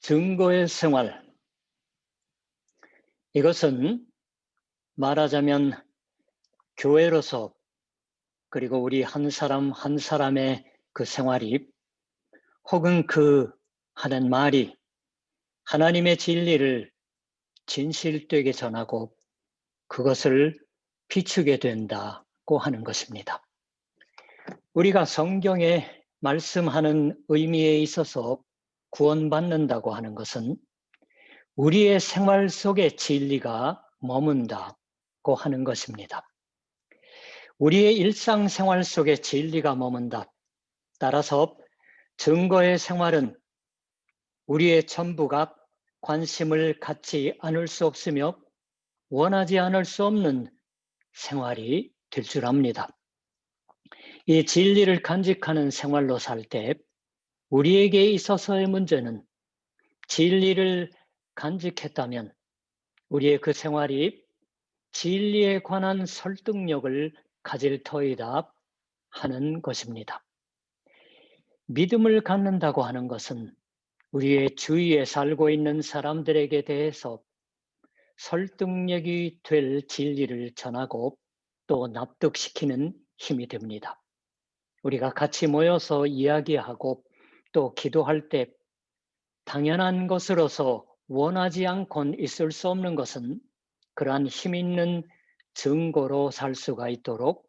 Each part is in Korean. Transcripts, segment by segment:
증거의 생활. 이것은 말하자면 교회로서 그리고 우리 한 사람 한 사람의 그 생활이 혹은 그 하는 말이 하나님의 진리를 진실되게 전하고 그것을 비추게 된다고 하는 것입니다. 우리가 성경에 말씀하는 의미에 있어서 구원받는다고 하는 것은 우리의 생활 속에 진리가 머문다고 하는 것입니다. 우리의 일상생활 속에 진리가 머문다. 따라서 증거의 생활은 우리의 전부가 관심을 갖지 않을 수 없으며 원하지 않을 수 없는 생활이 될 줄 압니다. 이 진리를 간직하는 생활로 살 때 우리에게 있어서의 문제는 진리를 간직했다면 우리의 그 생활이 진리에 관한 설득력을 가질 터이다 하는 것입니다. 믿음을 갖는다고 하는 것은 우리의 주위에 살고 있는 사람들에게 대해서 설득력이 될 진리를 전하고 또 납득시키는 힘이 됩니다. 우리가 같이 모여서 이야기하고 또 기도할 때 당연한 것으로서 원하지 않고는 있을 수 없는 것은 그러한 힘 있는 증거로 살 수가 있도록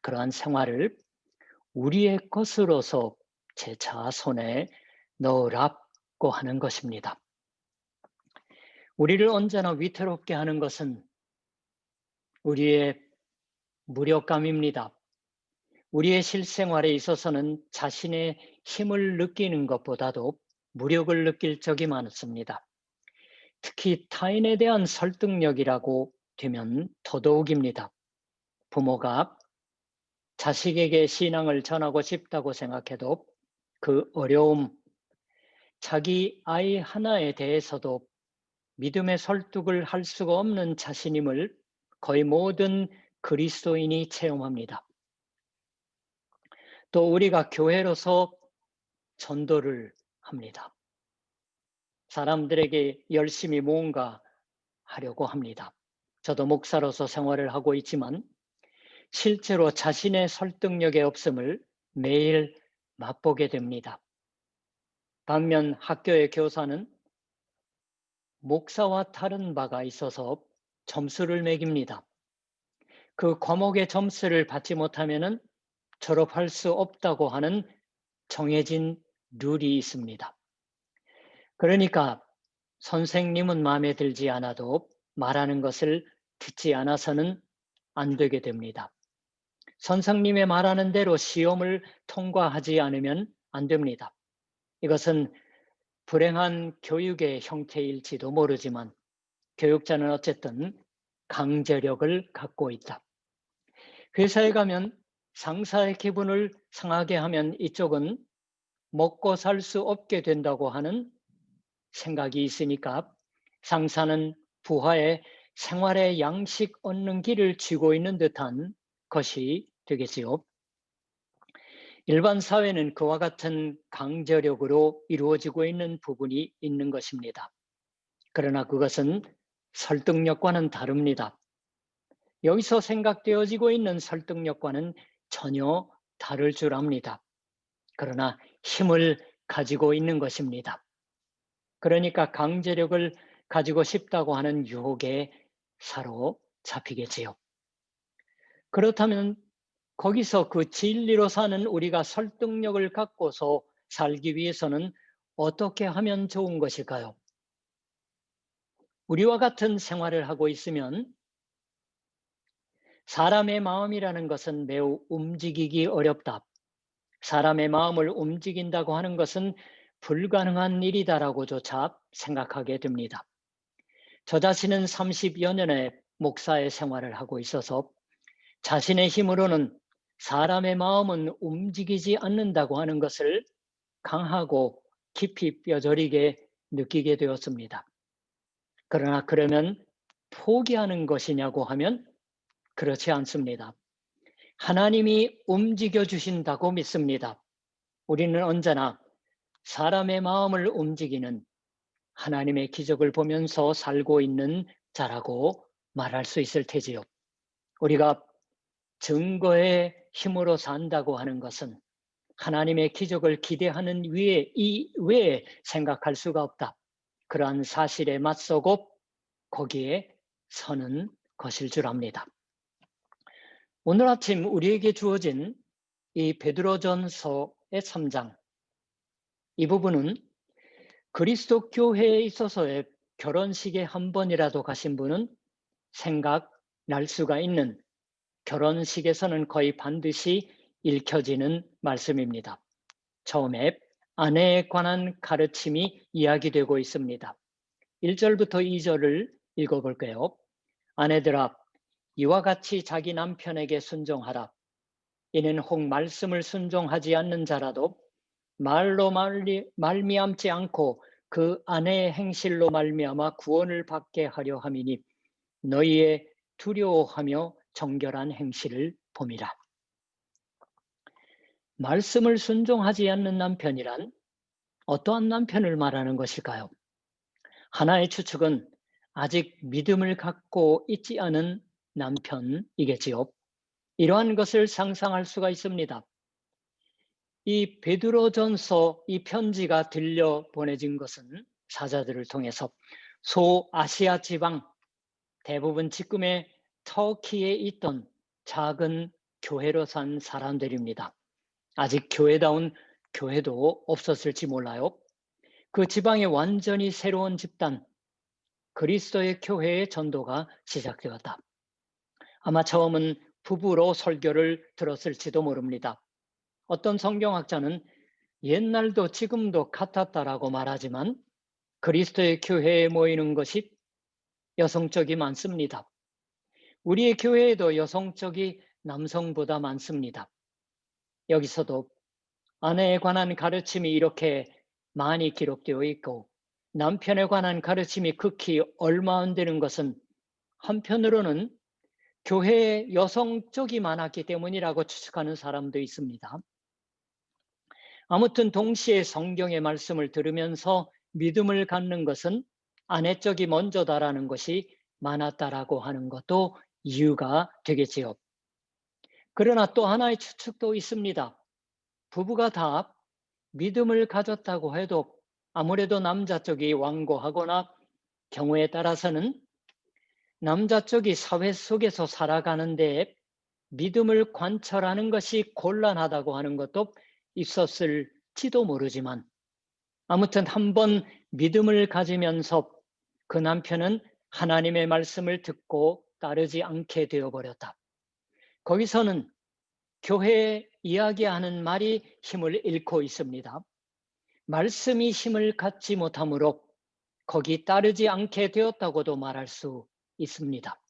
그러한 생활을 우리의 것으로서 제 자손에 넣으라고 하는 것입니다. 우리를 언제나 위태롭게 하는 것은 우리의 무력감입니다. 우리의 실생활에 있어서는 자신의 힘을 느끼는 것보다도 무력을 느낄 적이 많습니다. 특히 타인에 대한 설득력이라고 되면 더더욱입니다. 부모가 자식에게 신앙을 전하고 싶다고 생각해도 그 어려움, 자기 아이 하나에 대해서도 믿음의 설득을 할 수가 없는 자신임을 거의 모든 그리스도인이 체험합니다. 또 우리가 교회로서 전도를 합니다. 사람들에게 열심히 뭔가 하려고 합니다. 저도 목사로서 생활을 하고 있지만 실제로 자신의 설득력의 없음을 매일 맛보게 됩니다. 반면 학교의 교사는 목사와 다른 바가 있어서 점수를 매깁니다. 그 과목의 점수를 받지 못하면 졸업할 수 없다고 하는 정해진 룰이 있습니다. 그러니까 선생님은 마음에 들지 않아도 말하는 것을 듣지 않아서는 안 되게 됩니다. 선생님의 말하는 대로 시험을 통과하지 않으면 안 됩니다. 이것은 불행한 교육의 형태일지도 모르지만 교육자는 어쨌든 강제력을 갖고 있다. 회사에 가면 상사의 기분을 상하게 하면 이쪽은 먹고 살 수 없게 된다고 하는 생각이 있으니까 상사는 부하의 생활의 양식 얻는 길을 쥐고 있는 듯한 것이 되겠지요. 일반 사회는 그와 같은 강제력으로 이루어지고 있는 부분이 있는 것입니다. 그러나 그것은 설득력과는 다릅니다. 여기서 생각되어지고 있는 설득력과는 전혀 다를 줄 압니다. 그러나 힘을 가지고 있는 것입니다. 그러니까 강제력을 가지고 싶다고 하는 유혹에 사로잡히겠지요. 그렇다면 거기서 그 진리로 사는 우리가 설득력을 갖고서 살기 위해서는 어떻게 하면 좋은 것일까요? 우리와 같은 생활을 하고 있으면 사람의 마음이라는 것은 매우 움직이기 어렵다. 사람의 마음을 움직인다고 하는 것은 불가능한 일이다라고조차 생각하게 됩니다. 저 자신은 30여 년의 목사의 생활을 하고 있어서 자신의 힘으로는 사람의 마음은 움직이지 않는다고 하는 것을 강하고 깊이 뼈저리게 느끼게 되었습니다. 그러나 그러면 포기하는 것이냐고 하면 그렇지 않습니다. 하나님이 움직여 주신다고 믿습니다. 우리는 언제나 사람의 마음을 움직이는 하나님의 기적을 보면서 살고 있는 자라고 말할 수 있을 테지요. 우리가 증거의 힘으로 산다고 하는 것은 하나님의 기적을 기대하는 이외에 생각할 수가 없다. 그러한 사실에 맞서고 거기에 서는 것일 줄 압니다. 오늘 아침 우리에게 주어진 이 베드로전서의 3장, 이 부분은 그리스도 교회에 있어서의 결혼식에 한 번이라도 가신 분은 생각날 수가 있는, 결혼식에서는 거의 반드시 읽혀지는 말씀입니다. 처음에 아내에 관한 가르침이 이야기되고 있습니다. 1절부터 2절을 읽어볼게요. 아내들아, 이와 같이 자기 남편에게 순종하라. 이는 혹 말씀을 순종하지 않는 자라도 말로 말미암지 않고 그 아내의 행실로 말미암아 구원을 받게 하려 함이니 너희의 두려워하며 정결한 행실을 봄이라. 말씀을 순종하지 않는 남편이란 어떠한 남편을 말하는 것일까요? 하나의 추측은 아직 믿음을 갖고 있지 않은 남편이겠지요. 이러한 것을 상상할 수가 있습니다. 이 베드로전서, 이 편지가 들려 보내진 것은 사자들을 통해서 소아시아 지방, 대부분 지금의 터키에 있던 작은 교회로 산 사람들입니다. 아직 교회다운 교회도 없었을지 몰라요. 그 지방에 완전히 새로운 집단, 그리스도의 교회의 전도가 시작되었다. 아마 처음은 부부로 설교를 들었을지도 모릅니다. 어떤 성경학자는 옛날도 지금도 같았다라고 말하지만 그리스도의 교회에 모이는 것이 여성적이 많습니다. 우리의 교회에도 여성적이 남성보다 많습니다. 여기서도 아내에 관한 가르침이 이렇게 많이 기록되어 있고 남편에 관한 가르침이 극히 얼마 안 되는 것은 한편으로는 교회에 여성적이 많았기 때문이라고 추측하는 사람도 있습니다. 아무튼 동시에 성경의 말씀을 들으면서 믿음을 갖는 것은 아내 쪽이 먼저다라는 것이 많았다라고 하는 것도 이유가 되겠지요. 그러나 또 하나의 추측도 있습니다. 부부가 다 믿음을 가졌다고 해도 아무래도 남자 쪽이 완고하거나 경우에 따라서는 남자 쪽이 사회 속에서 살아가는데 믿음을 관철하는 것이 곤란하다고 하는 것도 있었을지도 모르지만 아무튼 한번 믿음을 가지면서 그 남편은 하나님의 말씀을 듣고 따르지 않게 되어버렸다. 거기서는 교회에 이야기하는 말이 힘을 잃고 있습니다. 말씀이 힘을 갖지 못하므로 거기 따르지 않게 되었다고도 말할 수 있습니다.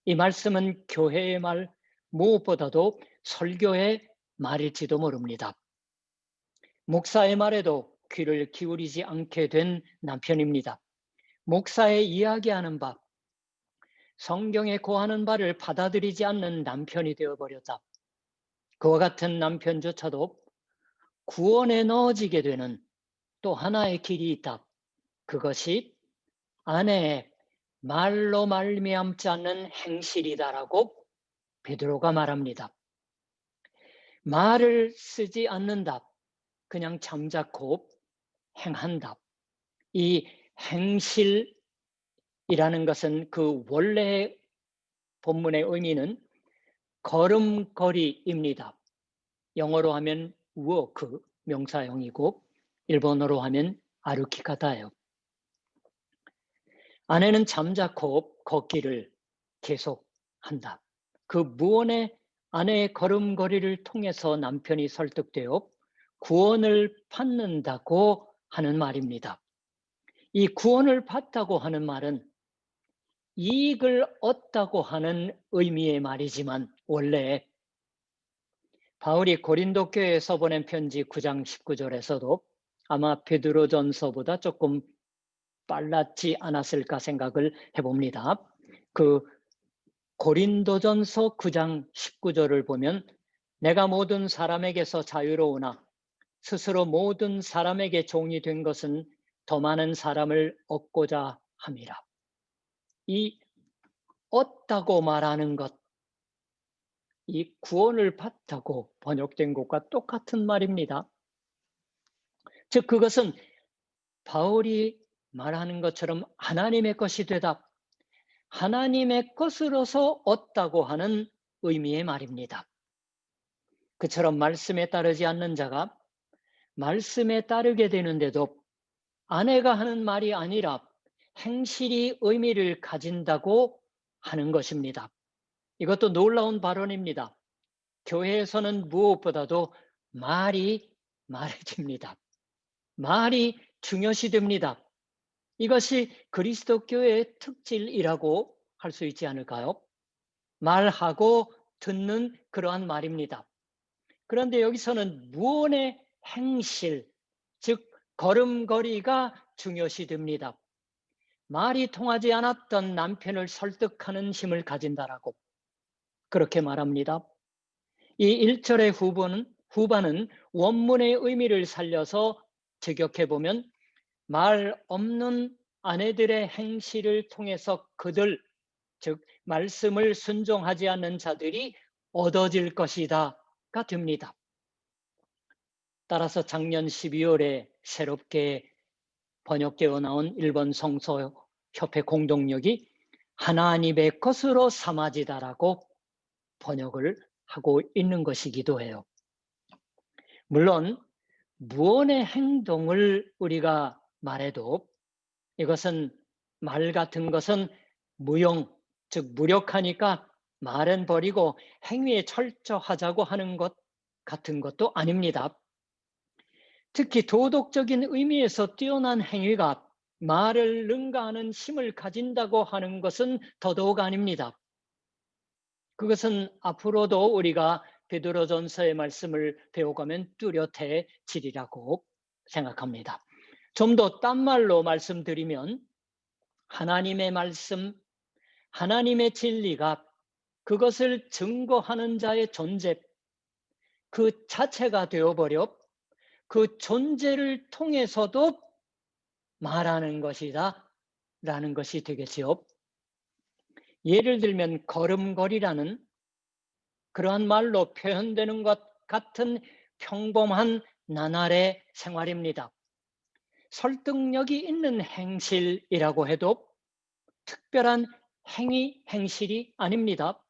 이 말씀은 교회의 말, 무엇보다도 설교의 말일지도 모릅니다. 목사의 말에도 귀를 기울이지 않게 된 남편입니다. 목사의 이야기하는 바, 성경에 고하는 바를 받아들이지 않는 남편이 되어버렸다. 그와 같은 남편조차도 구원에 넣어지게 되는 또 하나의 길이 있다. 그것이 아내의 말로 말미암지 않는 행실이다라고 베드로가 말합니다. 말을 쓰지 않는다. 그냥 잠자코 행한다. 이 행실이라는 것은 그 원래의 본문의 의미는 걸음걸이입니다. 영어로 하면 walk, 명사형이고 일본어로 하면 아루키카다예요. 아내는 잠자코 걷기를 계속한다. 그 무언의 아내의 걸음걸이를 통해서 남편이 설득되어 구원을 받는다고 하는 말입니다. 이 구원을 받다고 하는 말은 이익을 얻다고 하는 의미의 말이지만 원래 바울이 고린도 교회에 써보낸 편지 9장 19절에서도 아마 베드로전서보다 조금 빨랐지 않았을까 생각을 해봅니다. 그 고린도전서 9장 19절을 보면 내가 모든 사람에게서 자유로우나 스스로 모든 사람에게 종이 된 것은 더 많은 사람을 얻고자 함이라. 이 얻다고 말하는 것, 이 구원을 받다고 번역된 것과 똑같은 말입니다. 즉 그것은 바울이 말하는 것처럼 하나님의 것이 되다, 하나님의 것으로서 얻다고 하는 의미의 말입니다. 그처럼 말씀에 따르지 않는 자가 말씀에 따르게 되는데도 아내가 하는 말이 아니라 행실이 의미를 가진다고 하는 것입니다. 이것도 놀라운 발언입니다. 교회에서는 무엇보다도 말이 말해집니다. 말이 중요시 됩니다. 이것이 그리스도교의 특질이라고 할 수 있지 않을까요? 말하고 듣는 그러한 말입니다. 그런데 여기서는 무언의 행실, 즉 걸음걸이가 중요시 됩니다. 말이 통하지 않았던 남편을 설득하는 힘을 가진다라고 그렇게 말합니다. 이 1절의 후반은 원문의 의미를 살려서 직역해보면 말 없는 아내들의 행실을 통해서 그들, 즉 말씀을 순종하지 않는 자들이 얻어질 것이다가 됩니다. 따라서 작년 12월에 새롭게 번역되어 나온 일본 성서협회 공동역이 하나님의 것으로 삼아지다라고 번역을 하고 있는 것이기도 해요. 물론 무언의 행동을 우리가 말해도 이것은 말 같은 것은 무용, 즉 무력하니까 말은 버리고 행위에 철저하자고 하는 것 같은 것도 아닙니다. 특히 도덕적인 의미에서 뛰어난 행위가 말을 능가하는 힘을 가진다고 하는 것은 더더욱 아닙니다. 그것은 앞으로도 우리가 베드로전서의 말씀을 배워가면 뚜렷해지리라고 생각합니다. 좀 더 딴 말로 말씀드리면 하나님의 말씀, 하나님의 진리가 그것을 증거하는 자의 존재, 그 자체가 되어버려 그 존재를 통해서도 말하는 것이다 라는 것이 되겠지요. 예를 들면 걸음걸이라는 그러한 말로 표현되는 것 같은 평범한 나날의 생활입니다. 설득력이 있는 행실이라고 해도 특별한 행실이 아닙니다.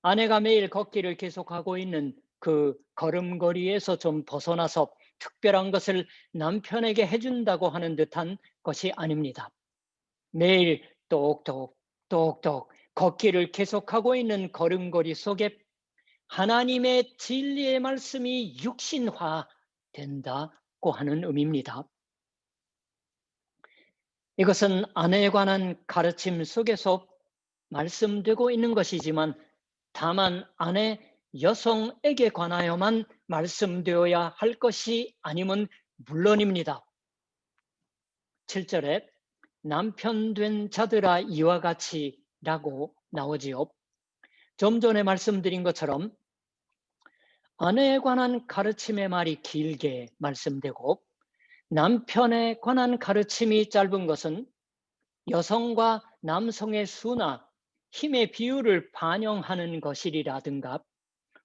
아내가 매일 걷기를 계속하고 있는 그 걸음걸이에서 좀 벗어나서 특별한 것을 남편에게 해준다고 하는 듯한 것이 아닙니다. 매일 똑똑 걷기를 계속하고 있는 걸음걸이 속에 하나님의 진리의 말씀이 육신화 된다고 하는 의미입니다. 이것은 아내에 관한 가르침 속에서 말씀되고 있는 것이지만 다만 아내 여성에게 관하여만 말씀되어야 할 것이 아님은 물론입니다. 7절에 남편 된 자들아 이와 같이라고 나오지요. 좀 전에 말씀드린 것처럼 아내에 관한 가르침의 말이 길게 말씀되고 남편에 관한 가르침이 짧은 것은 여성과 남성의 수나 힘의 비율을 반영하는 것이라든가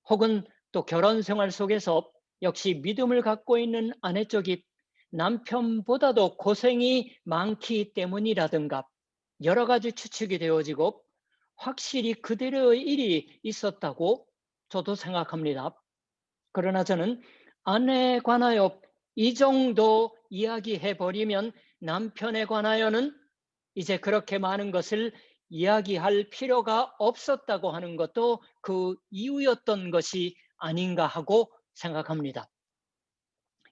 혹은 또 결혼 생활 속에서 역시 믿음을 갖고 있는 아내 쪽이 남편보다도 고생이 많기 때문이라든가 여러 가지 추측이 되어지고 확실히 그대로의 일이 있었다고 저도 생각합니다. 그러나 저는 아내에 관하여 이 정도 이야기해 버리면 남편에 관하여는 이제 그렇게 많은 것을 이야기할 필요가 없었다고 하는 것도 그 이유였던 것이 아닌가 하고 생각합니다.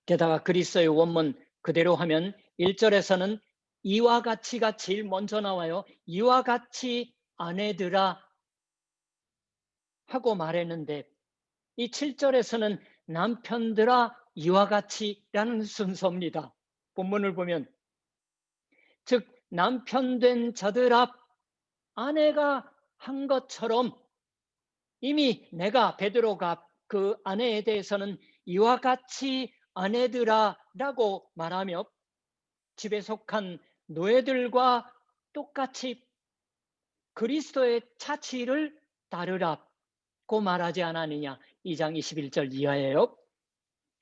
게다가 그리스도의 원문 그대로 하면 1절에서는 이와 같이가 제일 먼저 나와요. 이와 같이 아내들아 하고 말했는데 이 7절에서는 남편들아 이와 같이라는 순서입니다. 본문을 보면 즉 남편 된 자들아 아내가 한 것처럼 이미 베드로가 그 아내에 대해서는 이와 같이 아내들아 라고 말하며 집에 속한 노예들과 똑같이 그리스도의 자치를 따르라고 말하지 않았느냐. 2장 21절 이하예요.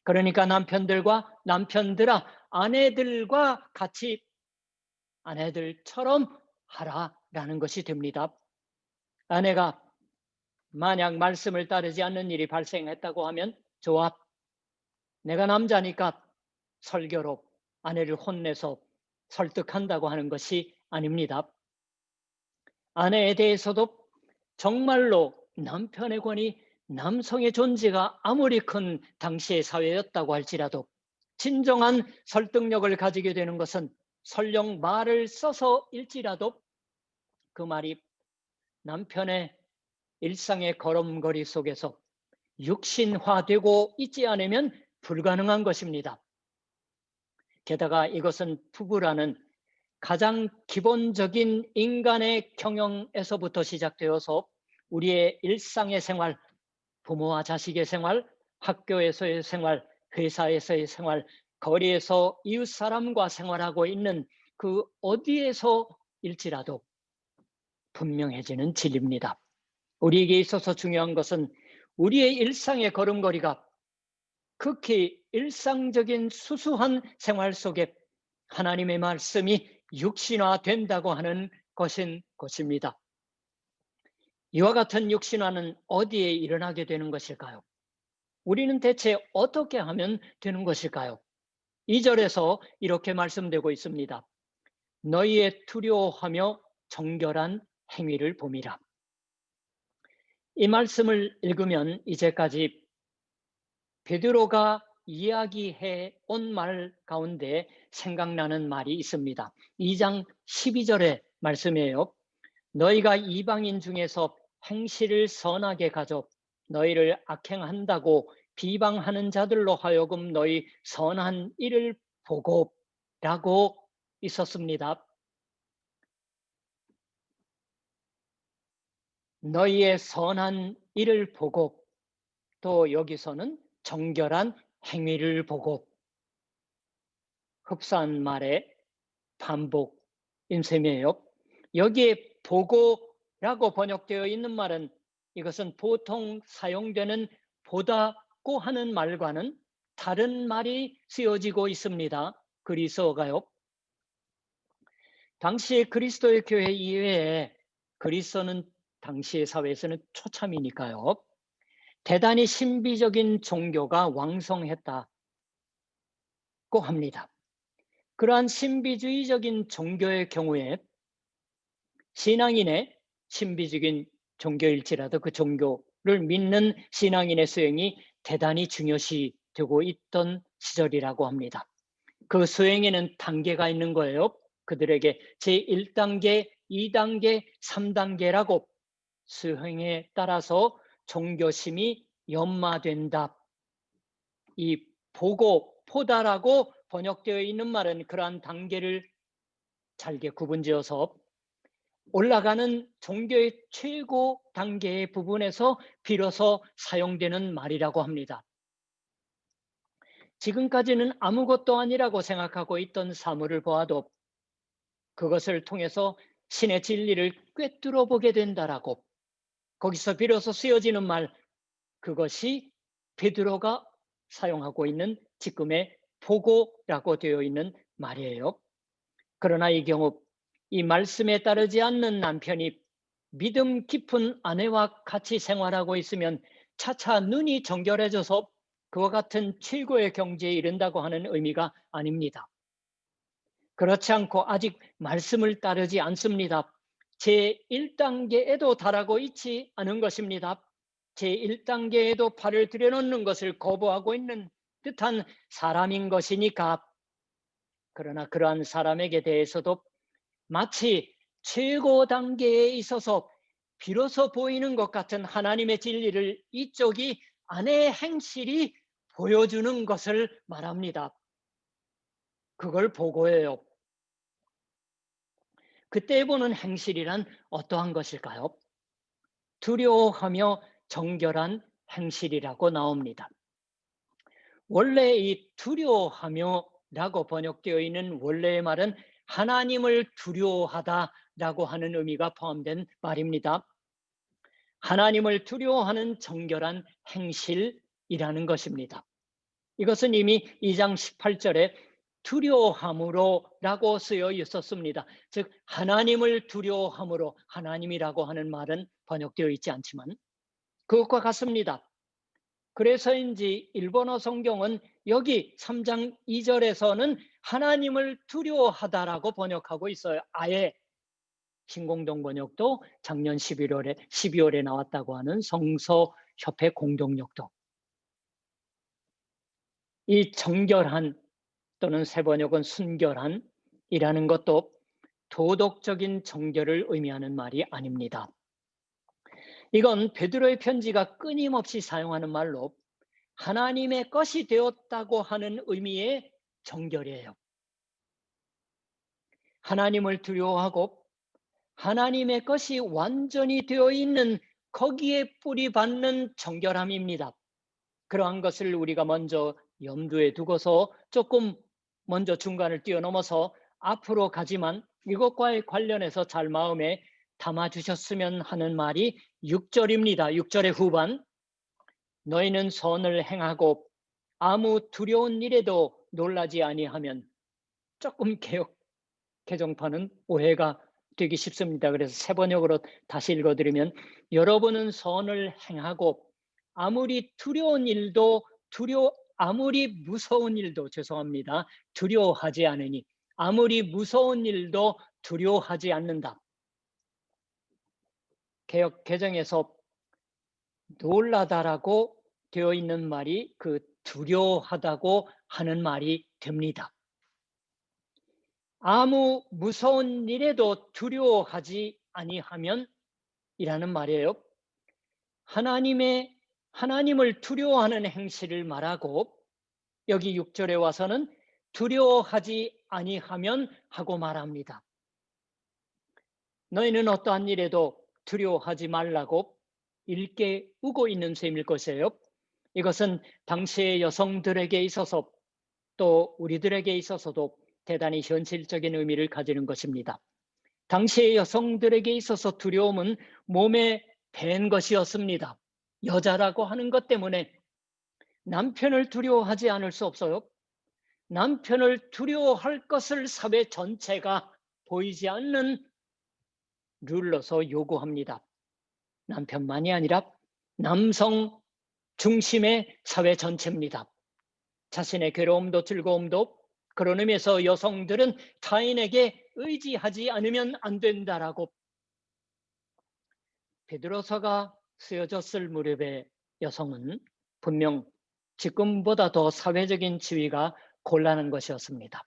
그러니까 남편들아 아내들과 같이 아내들처럼 하라라는 것이 됩니다. 아내가 만약 말씀을 따르지 않는 일이 발생했다고 하면 좋아. 내가 남자니까 설교로 아내를 혼내서 설득한다고 하는 것이 아닙니다. 아내에 대해서도 정말로 남편의 권위, 남성의 존재가 아무리 큰 당시의 사회였다고 할지라도 진정한 설득력을 가지게 되는 것은 설령 말을 써서일지라도 그 말이 남편의 일상의 걸음걸이 속에서 육신화되고 있지 않으면 불가능한 것입니다. 게다가 이것은 부부라는 가장 기본적인 인간의 경영에서부터 시작되어서 우리의 일상의 생활, 부모와 자식의 생활, 학교에서의 생활, 회사에서의 생활, 거리에서 이웃 사람과 생활하고 있는 그 어디에서일지라도 분명해지는 진리입니다. 우리에게 있어서 중요한 것은 우리의 일상의 걸음걸이가 극히 일상적인 수수한 생활 속에 하나님의 말씀이 육신화된다고 하는 것입니다. 이와 같은 육신화는 어디에 일어나게 되는 것일까요? 우리는 대체 어떻게 하면 되는 것일까요? 2절에서 이렇게 말씀되고 있습니다. 너희의 두려워하며 정결한 행위를 봄이라. 이 말씀을 읽으면 이제까지 베드로가 이야기해 온 말 가운데 생각나는 말이 있습니다. 2장 12절의 말씀이에요. 너희가 이방인 중에서 행실을 선하게 가져 너희를 악행한다고 비방하는 자들로 하여금 너희 선한 일을 보고 라고 있었습니다. 너희의 선한 일을 보고 또 여기서는 정결한 행위를 보고 흡사한 말의 반복인 셈이에요. 여기에 보고라고 번역되어 있는 말은 이것은 보통 사용되는 보다고 하는 말과는 다른 말이 쓰여지고 있습니다. 그리스어가요. 당시에 그리스도의 교회 이외에 그리스어는 당시의 사회에서는 초참이니까요. 대단히 신비적인 종교가 왕성했다고 합니다. 그러한 신비주의적인 종교의 경우에 신앙인의 신비적인 종교일지라도 그 종교를 믿는 신앙인의 수행이 대단히 중요시되고 있던 시절이라고 합니다. 그 수행에는 단계가 있는 거예요. 그들에게 제1단계, 2단계, 3단계라고 수행에 따라서 종교심이 연마된다. 이 보다라고 번역되어 있는 말은 그러한 단계를 잘게 구분지어서 올라가는 종교의 최고 단계의 부분에서 비로소 사용되는 말이라고 합니다. 지금까지는 아무것도 아니라고 생각하고 있던 사물을 보아도 그것을 통해서 신의 진리를 꿰뚫어 보게 된다라고 거기서 비로소 쓰여지는 말, 그것이 베드로가 사용하고 있는 지금의 보고라고 되어 있는 말이에요. 그러나 이 경우 이 말씀에 따르지 않는 남편이 믿음 깊은 아내와 같이 생활하고 있으면 차차 눈이 정결해져서 그와 같은 최고의 경지에 이른다고 하는 의미가 아닙니다. 그렇지 않고 아직 말씀을 따르지 않습니다. 제1단계에도 달하고 있지 않은 것입니다. 제1단계에도 발을 들여놓는 것을 거부하고 있는 듯한 사람인 것이니까. 그러나 그러한 사람에게 대해서도 마치 최고 단계에 있어서 비로소 보이는 것 같은 하나님의 진리를 이쪽이 아내의 행실이 보여주는 것을 말합니다. 그걸 보고해요. 그때 보는 행실이란 어떠한 것일까요? 두려워하며 정결한 행실이라고 나옵니다. 원래 이 두려워하며라고 번역되어 있는 원래의 말은 하나님을 두려워하다라고 하는 의미가 포함된 말입니다. 하나님을 두려워하는 정결한 행실이라는 것입니다. 이것은 이미 2장 18절에 두려워함으로라고 쓰여 있었습니다. 즉 하나님을 두려워함으로, 하나님이라고 하는 말은 번역되어 있지 않지만 그것과 같습니다. 그래서인지 일본어 성경은 여기 3장 2절에서는 하나님을 두려워하다라고 번역하고 있어요. 아예 신공동 번역도 작년 12월에 나왔다고 하는 성서협회 공동역도. 이 정결한 또는 새 번역은 순결한이라는 것도 도덕적인 정결을 의미하는 말이 아닙니다. 이건 베드로의 편지가 끊임없이 사용하는 말로 하나님의 것이 되었다고 하는 의미의 정결이에요. 하나님을 두려워하고 하나님의 것이 완전히 되어 있는 거기에 뿌리 받는 정결함입니다. 그러한 것을 우리가 먼저 염두에 두고서 조금 먼저 중간을 뛰어넘어서 앞으로 가지만 이것과 관련해서 잘 마음에 담아주셨으면 하는 말이 6절입니다. 6절의 후반. 너희는 선을 행하고 아무 두려운 일에도 놀라지 아니하면, 조금 개정판은 오해가 되기 쉽습니다. 그래서 새 번역으로 다시 읽어드리면 여러분은 선을 행하고 아무리 두려운 일도 아무리 무서운 일도 죄송합니다. 두려워하지 않으니 아무리 무서운 일도 두려워하지 않는다. 개역 개정에서 놀라다라고 되어 있는 말이 그 두려워하다고 하는 말이 됩니다. 아무 무서운 일에도 두려워하지 아니하면 이라는 말이에요. 하나님을 두려워하는 행실을 말하고 여기 6절에 와서는 두려워하지 아니하면 하고 말합니다. 너희는 어떠한 일에도 두려워하지 말라고 일깨우고 있는 셈일 것이에요. 이것은 당시의 여성들에게 있어서 또 우리들에게 있어서도 대단히 현실적인 의미를 가지는 것입니다. 당시의 여성들에게 있어서 두려움은 몸에 밴 것이었습니다. 여자라고 하는 것 때문에 남편을 두려워하지 않을 수 없어요. 남편을 두려워할 것을 사회 전체가 보이지 않는 룰로서 요구합니다. 남편만이 아니라 남성 중심의 사회 전체입니다. 자신의 괴로움도 즐거움도 그런 의미에서 여성들은 타인에게 의지하지 않으면 안 된다라고 베드로서가 쓰여졌을 무렵의 여성은 분명 지금보다 더 사회적인 지위가 곤란한 것이었습니다.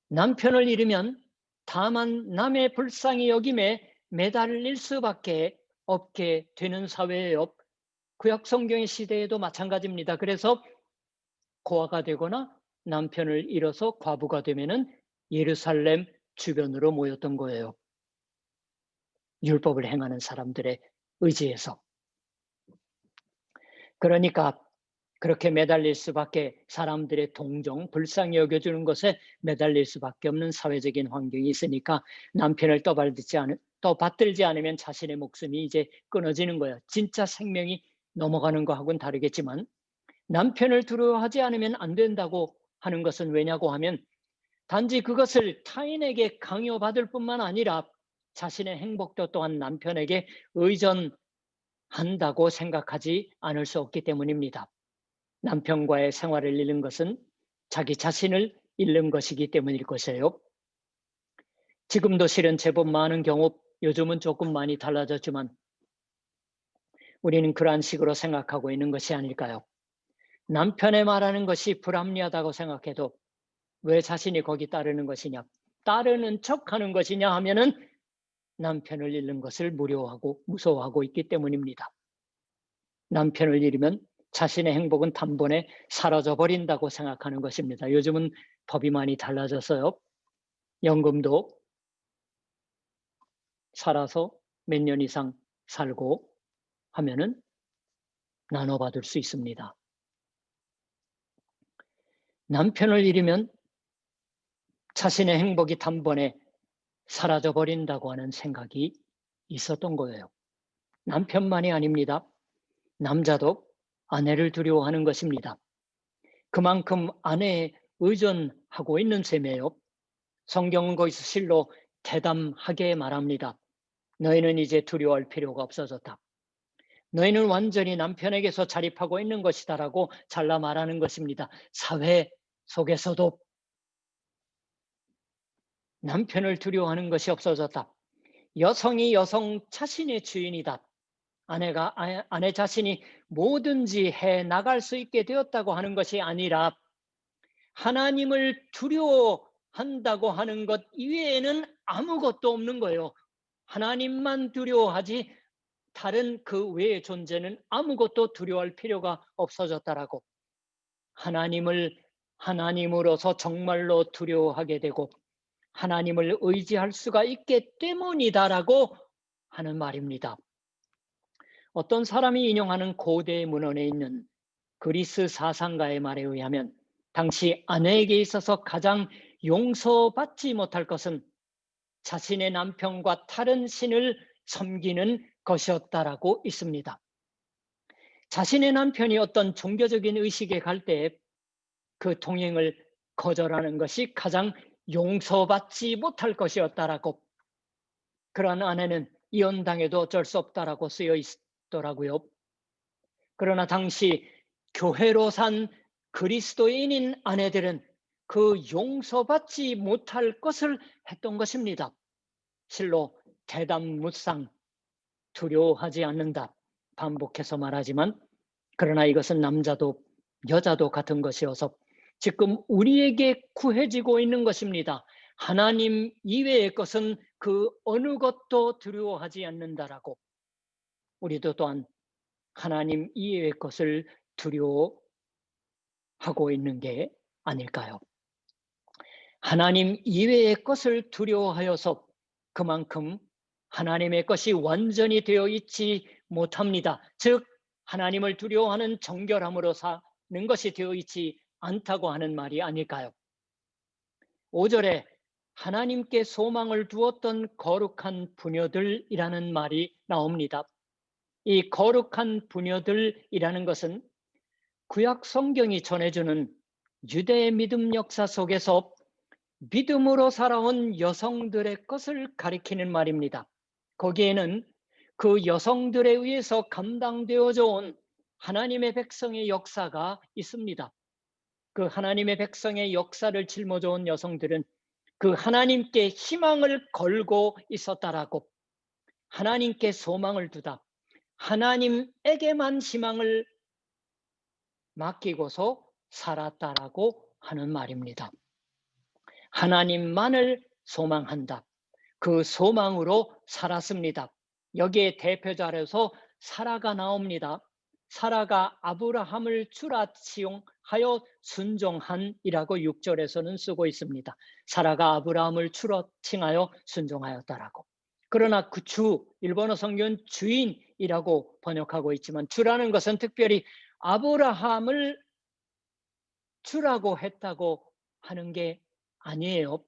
남편을 잃으면 다만 남의 불쌍히 여김에 매달릴 수밖에 없게 되는 사회예요. 구약 성경의 시대에도 마찬가지입니다. 그래서 고아가 되거나 남편을 잃어서 과부가 되면은 예루살렘 주변으로 모였던 거예요. 율법을 행하는 사람들의 의지에서. 그러니까 그렇게 매달릴 수밖에, 사람들의 동정, 불쌍히 여겨주는 것에 매달릴 수밖에 없는 사회적인 환경이 있으니까 남편을 떠받들지 않으면 자신의 목숨이 이제 끊어지는 거예요. 진짜 생명이 넘어가는 거하고는 다르겠지만 남편을 두려워하지 않으면 안 된다고 하는 것은 왜냐고 하면 단지 그것을 타인에게 강요받을 뿐만 아니라 자신의 행복도 또한 남편에게 의존한다고 생각하지 않을 수 없기 때문입니다. 남편과의 생활을 잃는 것은 자기 자신을 잃는 것이기 때문일 것이에요. 지금도 실은 제법 많은 경우, 요즘은 조금 많이 달라졌지만 우리는 그러한 식으로 생각하고 있는 것이 아닐까요? 남편의 말하는 것이 불합리하다고 생각해도 왜 자신이 거기 따르는 것이냐, 따르는 척하는 것이냐 하면은 남편을 잃는 것을 무서워하고 있기 때문입니다. 남편을 잃으면 자신의 행복은 단번에 사라져버린다고 생각하는 것입니다. 요즘은 법이 많이 달라졌어요. 연금도 살아서 몇 년 이상 살고 하면은 나눠받을 수 있습니다. 남편을 잃으면 자신의 행복이 단번에 사라져 버린다고 하는 생각이 있었던 거예요. 남편만이 아닙니다. 남자도 아내를 두려워하는 것입니다. 그만큼 아내에 의존하고 있는 셈이에요. 성경은 거기서 실로 대담하게 말합니다. 너희는 이제 두려워할 필요가 없어졌다. 너희는 완전히 남편에게서 자립하고 있는 것이다라고 잘라 말하는 것입니다. 사회 속에서도 남편을 두려워하는 것이 없어졌다. 여성이 여성 자신의 주인이다. 아내 자신이 뭐든지 해 나갈 수 있게 되었다고 하는 것이 아니라 하나님을 두려워한다고 하는 것 이외에는 아무것도 없는 거예요. 하나님만 두려워하지 다른 그 외의 존재는 아무것도 두려워할 필요가 없어졌다라고. 하나님을 하나님으로서 정말로 두려워하게 되고 하나님을 의지할 수가 있기 때문이다라고 하는 말입니다. 어떤 사람이 인용하는 고대 문헌에 있는 그리스 사상가의 말에 의하면 당시 아내에게 있어서 가장 용서받지 못할 것은 자신의 남편과 다른 신을 섬기는 것이었다라고 있습니다. 자신의 남편이 어떤 종교적인 의식에 갈 때 그 동행을 거절하는 것이 가장 용서받지 못할 것이었다라고. 그러한 아내는 이혼당해도 어쩔 수 없다라고 쓰여 있더라고요. 그러나 당시 교회로 산 그리스도인인 아내들은 그 용서받지 못할 것을 했던 것입니다. 실로 대담무쌍 두려워하지 않는다 반복해서 말하지만 그러나 이것은 남자도 여자도 같은 것이어서 지금 우리에게 구해지고 있는 것입니다. 하나님 이외의 것은 그 어느 것도 두려워하지 않는다라고. 우리도 또한 하나님 이외의 것을 두려워하고 있는 게 아닐까요? 하나님 이외의 것을 두려워하여서 그만큼 하나님의 것이 완전히 되어 있지 못합니다. 즉 하나님을 두려워하는 정결함으로 사는 것이 되어 있지 않다고 하는 말이 아닐까요? 5절에 하나님께 소망을 두었던 거룩한 부녀들이라는 말이 나옵니다. 이 거룩한 부녀들이라는 것은 구약 성경이 전해주는 유대의 믿음 역사 속에서 믿음으로 살아온 여성들의 것을 가리키는 말입니다. 거기에는 그 여성들에 의해서 감당되어져 온 하나님의 백성의 역사가 있습니다. 그 하나님의 백성의 역사를 짊어져 온 여성들은 그 하나님께 희망을 걸고 있었다라고, 하나님께 소망을 두다, 하나님에게만 희망을 맡기고서 살았다라고 하는 말입니다. 하나님만을 소망한다. 그 소망으로 살았습니다. 여기에 대표자로서 사라가 나옵니다. 사라가 아브라함을 주라 칭하여 순종한이라고 6절에서는 쓰고 있습니다. 사라가 아브라함을 주라 칭하여 순종하였다라고. 그러나 그 주, 일본어 성경은 주인이라고 번역하고 있지만 주라는 것은 특별히 아브라함을 주라고 했다고 하는 게 아니에요.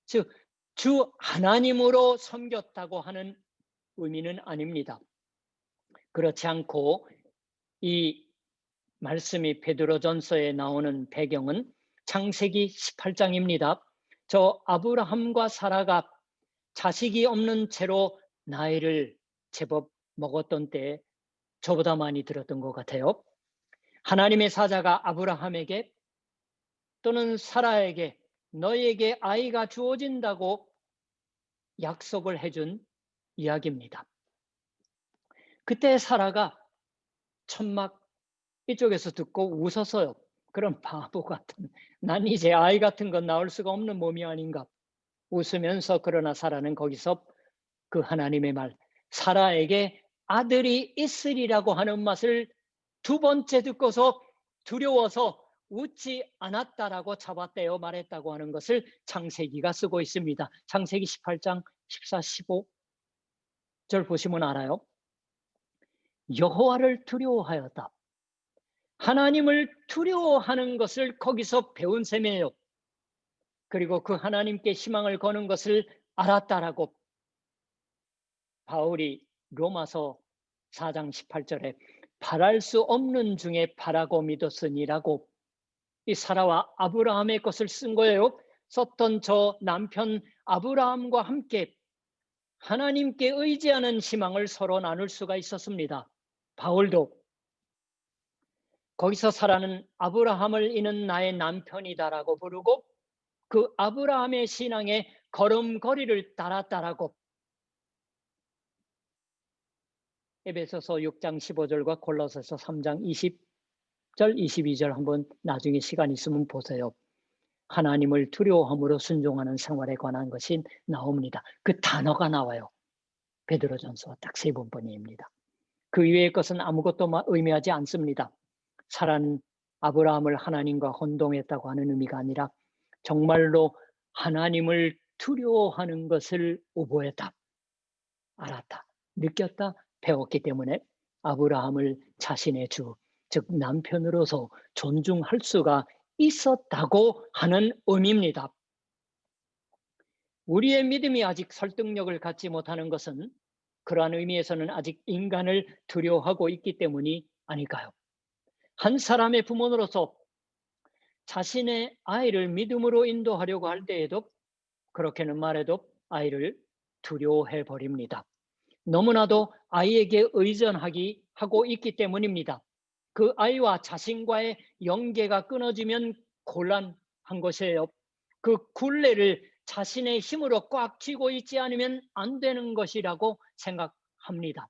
즉, 주 하나님으로 섬겼다고 하는 의미는 아닙니다. 그렇지 않고 이 말씀이 베드로전서에 나오는 배경은 창세기 18장입니다. 저 아브라함과 사라가 자식이 없는 채로 나이를 제법 먹었던 때에 저보다 많이 들었던 것 같아요. 하나님의 사자가 아브라함에게 또는 사라에게 너에게 아이가 주어진다고 약속을 해준 이야기입니다. 그때 사라가 천막 이쪽에서 듣고 웃었어요. 그런 바보 같은, 난 이제 아이 같은 건 낳을 수가 없는 몸이 아닌가. 웃으면서 그러나 사라는 거기서 그 하나님의 말, 사라에게 아들이 있으리라고 하는 맛을 두 번째 듣고서 두려워서 웃지 않았다라고 잡아떼어 말했다고 하는 것을 창세기가 쓰고 있습니다. 창세기 18장 14, 15절 보시면 알아요. 여호와를 두려워하였다. 하나님을 두려워하는 것을 거기서 배운 셈이에요. 그리고 그 하나님께 희망을 거는 것을 알았다라고 바울이 로마서 4장 18절에 바랄 수 없는 중에 바라고 믿었으니라고 이 사라와 아브라함의 것을 쓴 거예요. 썼던 저 남편 아브라함과 함께 하나님께 의지하는 희망을 서로 나눌 수가 있었습니다. 바울도 거기서 사라는 아브라함을 이는 나의 남편이다라고 부르고 그 아브라함의 신앙의 걸음걸이를 따랐다라고 에베소서 6장 15절과 골로새서 3장 20절 22절 한번 나중에 시간 있으면 보세요. 하나님을 두려워함으로 순종하는 생활에 관한 것이 나옵니다. 그 단어가 나와요. 베드로전서 딱 3번뿐입니다. 그 이외의 것은 아무것도 의미하지 않습니다. 사라는 아브라함을 하나님과 혼동했다고 하는 의미가 아니라 정말로 하나님을 두려워하는 것을 오보했다, 알았다, 느꼈다, 배웠기 때문에 아브라함을 자신의 주, 즉 남편으로서 존중할 수가 있었다고 하는 의미입니다. 우리의 믿음이 아직 설득력을 갖지 못하는 것은 그러한 의미에서는 아직 인간을 두려워하고 있기 때문이 아닐까요? 한 사람의 부모로서 자신의 아이를 믿음으로 인도하려고 할 때에도 그렇게는 말해도 아이를 두려워해 버립니다. 너무나도 아이에게 의존하기 하고 있기 때문입니다. 그 아이와 자신과의 연계가 끊어지면 곤란한 것이에요. 그 굴레를 자신의 힘으로 꽉 쥐고 있지 않으면 안 되는 것이라고 생각합니다.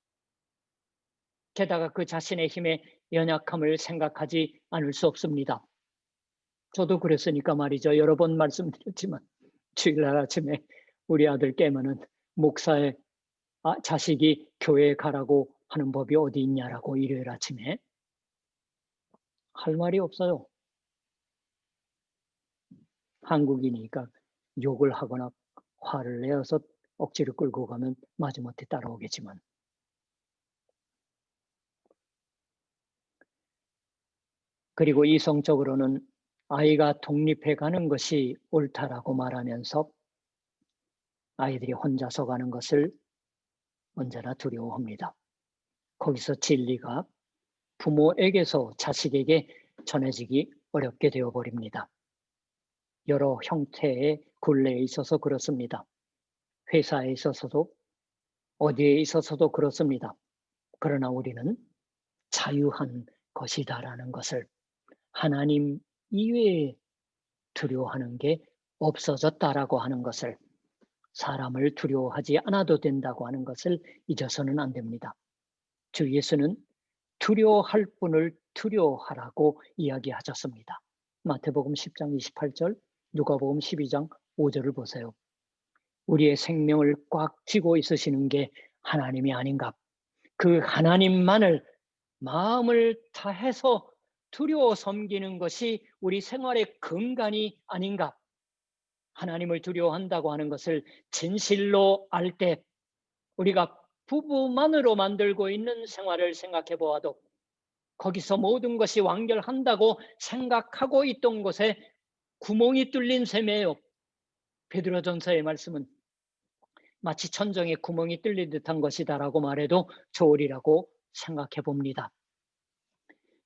게다가 그 자신의 힘의 연약함을 생각하지 않을 수 없습니다. 저도 그랬으니까 말이죠. 여러 번 말씀드렸지만 주일날 아침에 우리 아들 깨면은 목사의 자식이 교회에 가라고 하는 법이 어디 있냐라고 일요일 아침에 할 말이 없어요. 한국이니까 욕을 하거나 화를 내어서 억지로 끌고 가면 마지못해 따라오겠지만 그리고 이성적으로는 아이가 독립해 가는 것이 옳다라고 말하면서 아이들이 혼자서 가는 것을 언제나 두려워합니다. 거기서 진리가 부모에게서 자식에게 전해지기 어렵게 되어버립니다. 여러 형태의 굴레에 있어서 그렇습니다. 회사에 있어서도 어디에 있어서도 그렇습니다. 그러나 우리는 자유한 것이다라는 것을, 하나님 이외에 두려워하는 게 없어졌다라고 하는 것을, 사람을 두려워하지 않아도 된다고 하는 것을 잊어서는 안 됩니다. 주 예수는 두려워할 분을 두려워하라고 이야기하셨습니다. 마태복음 10장 28절, 누가복음 12장 5절을 보세요. 우리의 생명을 꽉 쥐고 있으시는 게 하나님이 아닌가? 그 하나님만을 마음을 다해서 두려워 섬기는 것이 우리 생활의 근간이 아닌가? 하나님을 두려워한다고 하는 것을 진실로 알 때 우리가 부부만으로 만들고 있는 생활을 생각해 보아도 거기서 모든 것이 완결한다고 생각하고 있던 곳에 구멍이 뚫린 셈이에요. 베드로전서의 말씀은 마치 천정에 구멍이 뚫린 듯한 것이다라고 말해도 좋으리라고 생각해 봅니다.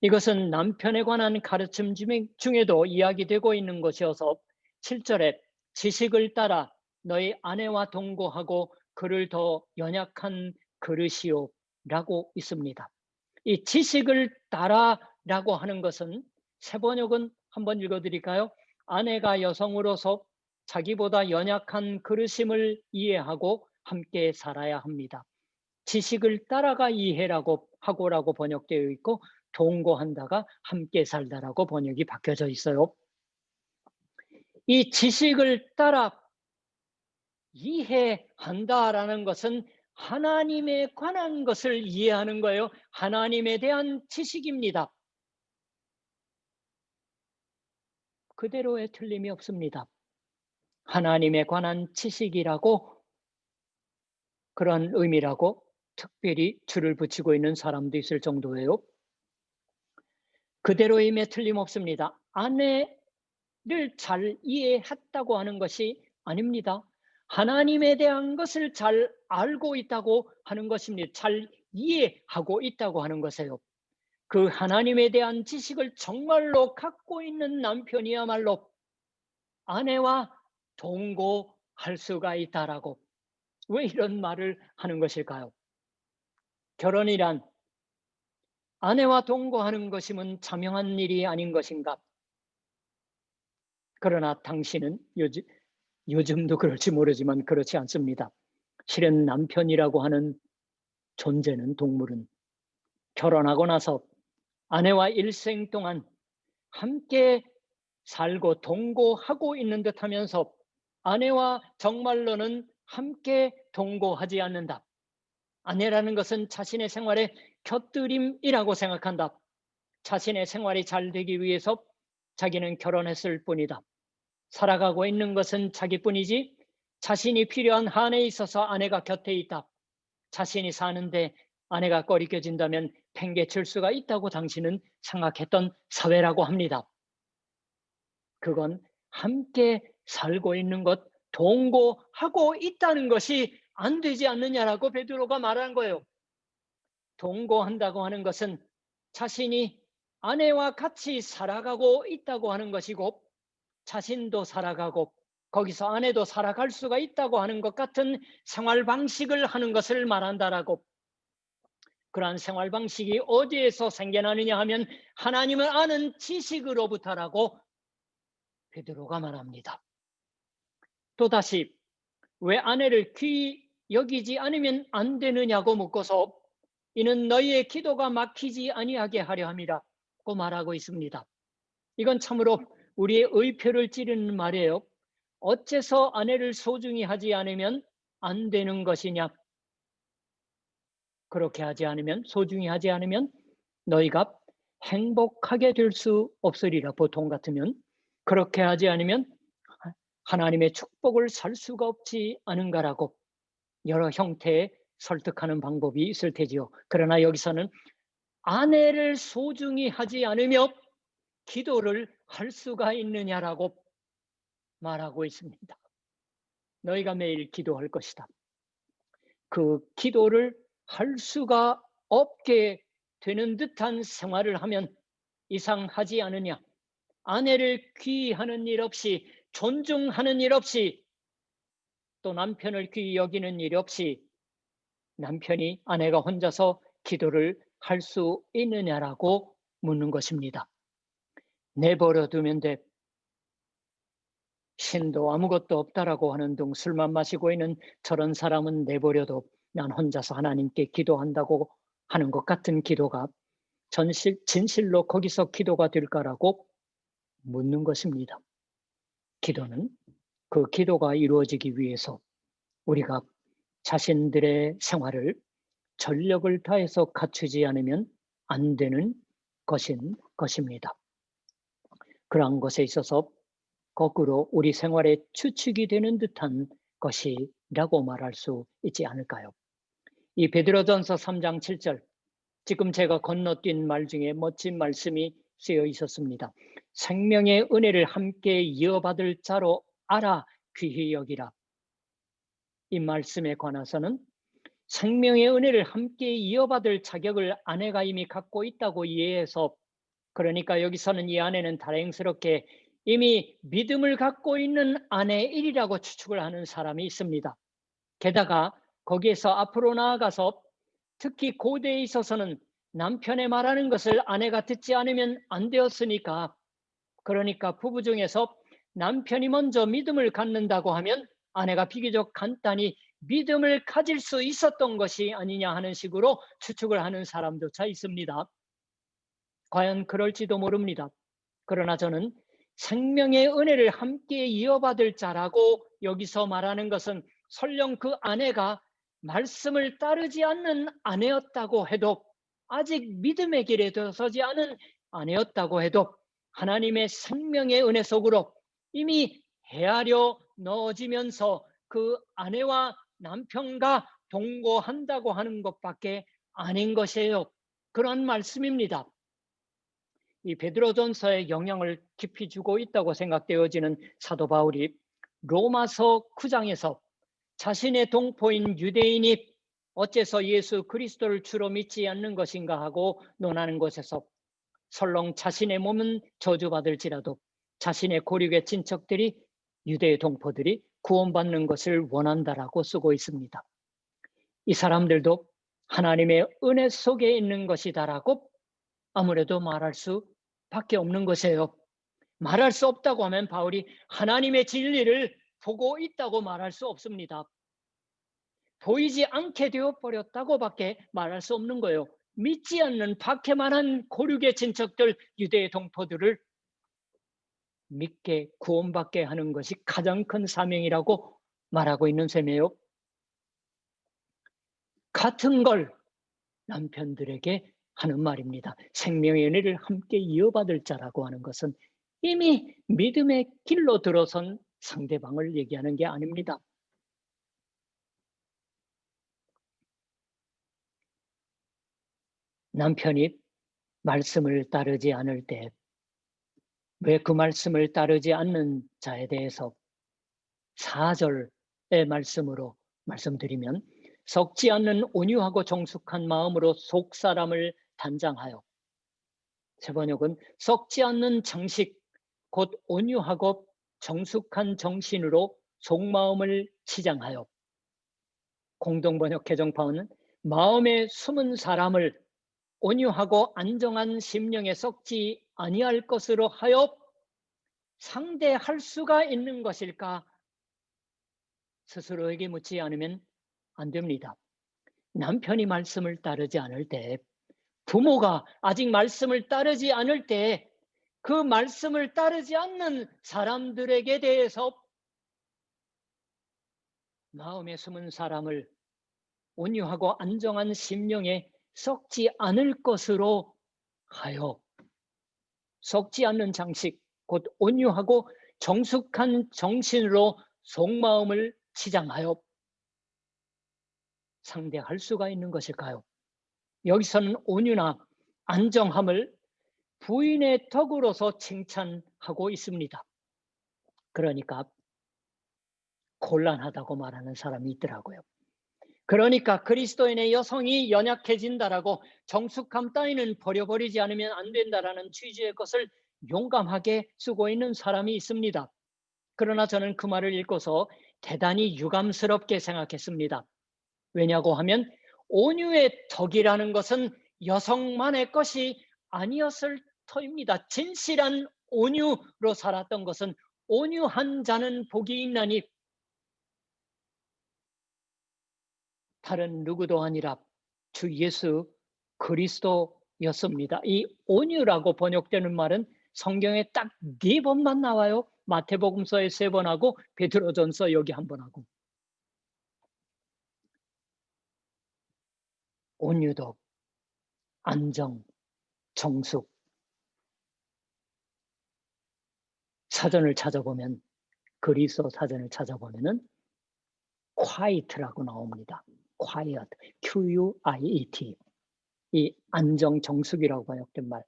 이것은 남편에 관한 가르침 중에도 이야기되고 있는 것이어서 7절에 지식을 따라 너희 아내와 동거하고 그를 더 연약한 그릇이요 라고 있습니다. 이 지식을 따라라고 하는 것은 세번역은 한번 읽어드릴까요? 아내가 여성으로서 자기보다 연약한 그릇임을 이해하고 함께 살아야 합니다. 지식을 따라가 이해라고 하고라고 번역되어 있고 동거한다가 함께 살다라고 번역이 바뀌어져 있어요. 이 지식을 따라 이해한다라는 것은 하나님에 관한 것을 이해하는 거예요. 하나님에 대한 지식입니다. 그대로의 틀림이 없습니다. 하나님에 관한 지식이라고, 그런 의미라고 특별히 줄을 붙이고 있는 사람도 있을 정도예요. 그대로임에 틀림없습니다. 아내를 잘 이해했다고 하는 것이 아닙니다. 하나님에 대한 것을 잘 알고 있다고 하는 것입니다. 잘 이해하고 있다고 하는 것이에요. 그 하나님에 대한 지식을 정말로 갖고 있는 남편이야말로 아내와 동거할 수가 있다라고. 왜 이런 말을 하는 것일까요? 결혼이란 아내와 동거하는 것이면 자명한 일이 아닌 것인가? 그러나 당신은 요즘도 그럴지 모르지만 그렇지 않습니다. 실은 남편이라고 하는 존재는, 동물은 결혼하고 나서 아내와 일생 동안 함께 살고 동거하고 있는 듯 하면서 아내와 정말로는 함께 동거하지 않는다. 아내라는 것은 자신의 생활의 곁들임이라고 생각한다. 자신의 생활이 잘 되기 위해서 자기는 결혼했을 뿐이다. 살아가고 있는 것은 자기뿐이지 자신이 필요한 한에 있어서 아내가 곁에 있다. 자신이 사는데 아내가 꺼리껴진다면 팽개칠 수가 있다고 당신은 생각했던 사회라고 합니다. 그건 함께 살고 있는 것, 동거하고 있다는 것이 안 되지 않느냐라고 베드로가 말한 거예요. 동거한다고 하는 것은 자신이 아내와 같이 살아가고 있다고 하는 것이고 자신도 살아가고 거기서 아내도 살아갈 수가 있다고 하는 것 같은 생활 방식을 하는 것을 말한다라고. 그러한 생활 방식이 어디에서 생겨나느냐 하면 하나님을 아는 지식으로부터라고 베드로가 말합니다. 또다시 왜 아내를 귀히 여기지 않으면 안 되느냐고 묻고서 이는 너희의 기도가 막히지 아니하게 하려 함이라고 말하고 있습니다. 이건 참으로 우리의 의표를 찌르는 말이에요. 어째서 아내를 소중히 하지 않으면 안 되는 것이냐? 그렇게 하지 않으면, 소중히 하지 않으면 너희가 행복하게 될 수 없으리라. 보통 같으면 그렇게 하지 않으면 하나님의 축복을 살 수가 없지 않은가라고 여러 형태의 설득하는 방법이 있을 테지요. 그러나 여기서는 아내를 소중히 하지 않으며 기도를 할 수가 있느냐라고 말하고 있습니다. 너희가 매일 기도할 것이다. 그 기도를 할 수가 없게 되는 듯한 생활을 하면 이상하지 않으냐? 아내를 귀하는 일 없이, 존중하는 일 없이, 또 남편을 귀히 여기는 일 없이 남편이 아내가 혼자서 기도를 할 수 있느냐라고 묻는 것입니다. 내버려 두면 돼. 신도 아무것도 없다라고 하는 둥 술만 마시고 있는 저런 사람은 내버려도 난 혼자서 하나님께 기도한다고 하는 것 같은 기도가 진실로 거기서 기도가 될까라고 묻는 것입니다. 기도는 그 기도가 이루어지기 위해서 우리가 자신들의 생활을 전력을 다해서 갖추지 않으면 안 되는 것입니다. 그러한 것에 있어서 거꾸로 우리 생활에 추측이 되는 듯한 것이라고 말할 수 있지 않을까요? 이 베드로전서 3장 7절, 지금 제가 건너뛴 말 중에 멋진 말씀이 쓰여 있었습니다. 생명의 은혜를 함께 이어받을 자로 알아 귀히 여기라. 이 말씀에 관해서는 생명의 은혜를 함께 이어받을 자격을 아내가 이미 갖고 있다고 이해해서, 그러니까 여기서는 이 아내는 다행스럽게 이미 믿음을 갖고 있는 아내일이라고 추측을 하는 사람이 있습니다. 게다가 거기에서 앞으로 나아가서 특히 고대에 있어서는 남편의 말하는 것을 아내가 듣지 않으면 안 되었으니까, 그러니까 부부 중에서 남편이 먼저 믿음을 갖는다고 하면 아내가 비교적 간단히 믿음을 가질 수 있었던 것이 아니냐 하는 식으로 추측을 하는 사람조차 있습니다. 과연 그럴지도 모릅니다. 그러나 저는 생명의 은혜를 함께 이어받을 자라고 여기서 말하는 것은 설령 그 아내가 말씀을 따르지 않는 아내였다고 해도, 아직 믿음의 길에 들어서지 않은 아내였다고 해도 하나님의 생명의 은혜 속으로 이미 헤아려 넣어지면서 그 아내와 남편과 동거한다고 하는 것밖에 아닌 것이에요. 그런 말씀입니다. 이 베드로전서에 영향을 깊이 주고 있다고 생각되어지는 사도 바울이 로마서 9장에서 자신의 동포인 유대인이 어째서 예수 그리스도를 주로 믿지 않는 것인가 하고 논하는 곳에서 설령 자신의 몸은 저주받을지라도 자신의 고륙의 친척들이, 유대의 동포들이 구원받는 것을 원한다라고 쓰고 있습니다. 이 사람들도 하나님의 은혜 속에 있는 것이다라고 아무래도 말할 수밖에 없는 것이에요. 말할 수 없다고 하면 바울이 하나님의 진리를 보고 있다고 말할 수 없습니다. 보이지 않게 되어버렸다고밖에 말할 수 없는 거예요. 믿지 않는 박해만한 고륙의 친척들, 유대의 동포들을 믿게 구원받게 하는 것이 가장 큰 사명이라고 말하고 있는 셈이에요. 같은 걸 남편들에게 하는 말입니다. 생명의 은혜를 함께 이어받을 자라고 하는 것은 이미 믿음의 길로 들어선 상대방을 얘기하는 게 아닙니다. 남편이 말씀을 따르지 않을 때 왜 그 말씀을 따르지 않는 자에 대해서 4절의 말씀으로 말씀드리면 썩지 않는 온유하고 정숙한 마음으로 속 사람을 단장하여, 새 번역은 썩지 않는 장식 곧 온유하고 정숙한 정신으로 속마음을 치장하여, 공동번역 개정파는 마음에 숨은 사람을 온유하고 안정한 심령에 썩지 아니할 것으로 하여 상대할 수가 있는 것일까 스스로에게 묻지 않으면 안 됩니다. 남편이 말씀을 따르지 않을 때, 부모가 아직 말씀을 따르지 않을 때 그 말씀을 따르지 않는 사람들에게 대해서 마음에 숨은 사람을 온유하고 안정한 심령에 썩지 않을 것으로 하여, 썩지 않는 장식 곧 온유하고 정숙한 정신으로 속마음을 치장하여 상대할 수가 있는 것일까요? 여기서는 온유나 안정함을 부인의 덕으로서 칭찬하고 있습니다. 그러니까 곤란하다고 말하는 사람이 있더라고요. 그러니까 그리스도인의 여성이 연약해진다라고 정숙함 따위는 버려버리지 않으면 안 된다라는 취지의 것을 용감하게 쓰고 있는 사람이 있습니다. 그러나 저는 그 말을 읽고서 대단히 유감스럽게 생각했습니다. 왜냐고 하면 온유의 덕이라는 것은 여성만의 것이 아니었을 터입니다. 진실한 온유로 살았던 것은 온유한 자는 복이 있나니 다른 누구도 아니라 주 예수 그리스도였습니다. 이 온유라고 번역되는 말은 성경에 딱 4번만 나와요. 마태복음서에 3번하고 베드로전서 여기 1번하고. 온유도, 안정, 정숙. 사전을 찾아보면, 그리스어 사전을 찾아보면은 quiet라고 나옵니다. quiet, Q-U-I-E-T. 이 안정, 정숙이라고 번역된 말.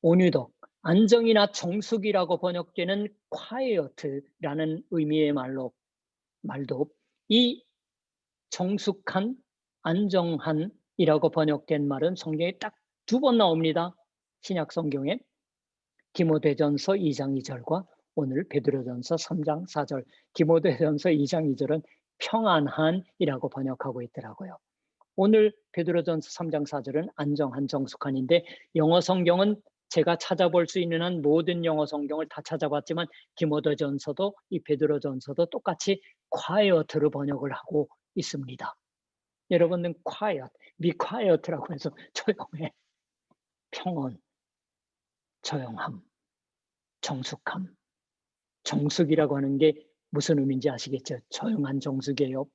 온유도, 안정이나 정숙이라고 번역되는 quiet라는 의미의 말도 이 정숙한, 안정한이라고 번역된 말은 성경에 딱 2번 나옵니다. 신약 성경에 디모데전서 2장 2절과 오늘 베드로전서 3장 4절. 디모데전서 2장 2절은 평안한이라고 번역하고 있더라고요. 오늘 베드로전서 3장 4절은 안정한, 정숙한인데 영어 성경은 제가 찾아볼 수 있는 한 모든 영어 성경을 다 찾아봤지만 디모데전서도 이 베드로전서도 똑같이 quiet로 번역을 하고 있습니다. 여러분은 quiet, be quiet라고 해서 조용해, 평온, 조용함, 정숙함. 정숙이라고 하는 게 무슨 의미인지 아시겠죠? 조용한 정숙이에요.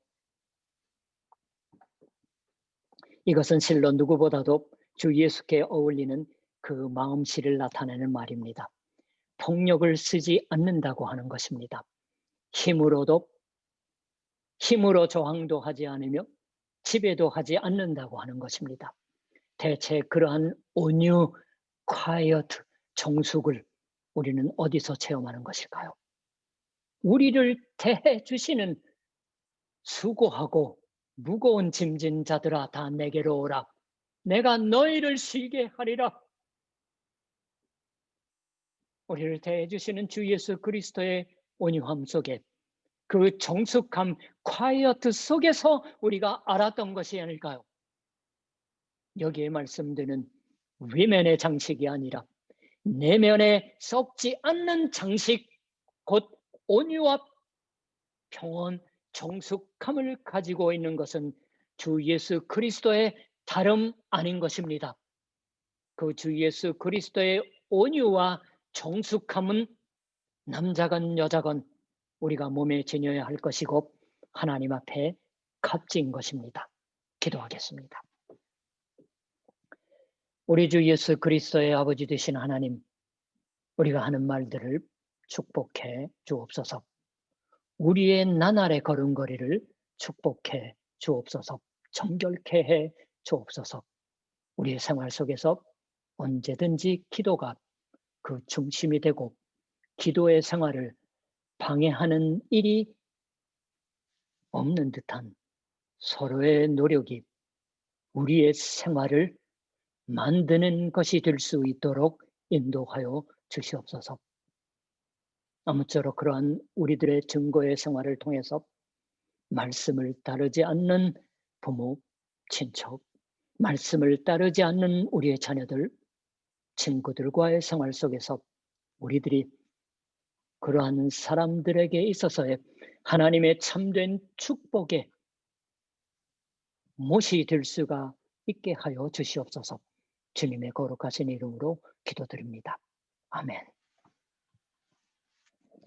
이것은 실로 누구보다도 주 예수께 어울리는 그 마음씨를 나타내는 말입니다. 폭력을 쓰지 않는다고 하는 것입니다. 힘으로 저항도 하지 않으며 지배도 하지 않는다고 하는 것입니다. 대체 그러한 온유, quiet 정숙을 우리는 어디서 체험하는 것일까요? 우리를 대해 주시는 수고하고 무거운 짐진 자들아 다 내게로 오라. 내가 너희를 쉬게 하리라. 우리를 대해 주시는 주 예수 그리스도의 온유함 속에 그 정숙함, quiet 속에서 우리가 알았던 것이 아닐까요? 여기에 말씀되는 외면의 장식이 아니라 내면에 썩지 않는 장식, 곧 온유와 평온, 정숙함을 가지고 있는 것은 주 예수 그리스도의 다름 아닌 것입니다. 그 주 예수 그리스도의 온유와 정숙함은 남자건 여자건 우리가 몸에 지녀야 할 것이고 하나님 앞에 값진 것입니다. 기도하겠습니다. 우리 주 예수 그리스도의 아버지 되신 하나님, 우리가 하는 말들을 축복해 주옵소서. 우리의 나날의 걸음걸이를 축복해 주옵소서. 정결케 해 주옵소서. 우리의 생활 속에서 언제든지 기도가 그 중심이 되고 기도의 생활을 방해하는 일이 없는 듯한 서로의 노력이 우리의 생활을 만드는 것이 될 수 있도록 인도하여 주시옵소서. 아무쪼록 그러한 우리들의 증거의 생활을 통해서 말씀을 따르지 않는 부모, 친척, 말씀을 따르지 않는 우리의 자녀들, 친구들과의 생활 속에서 우리들이 그러한 사람들에게 있어서의 하나님의 참된 축복의 못이 될 수가 있게 하여 주시옵소서. 주님의 거룩하신 이름으로 기도드립니다. 아멘.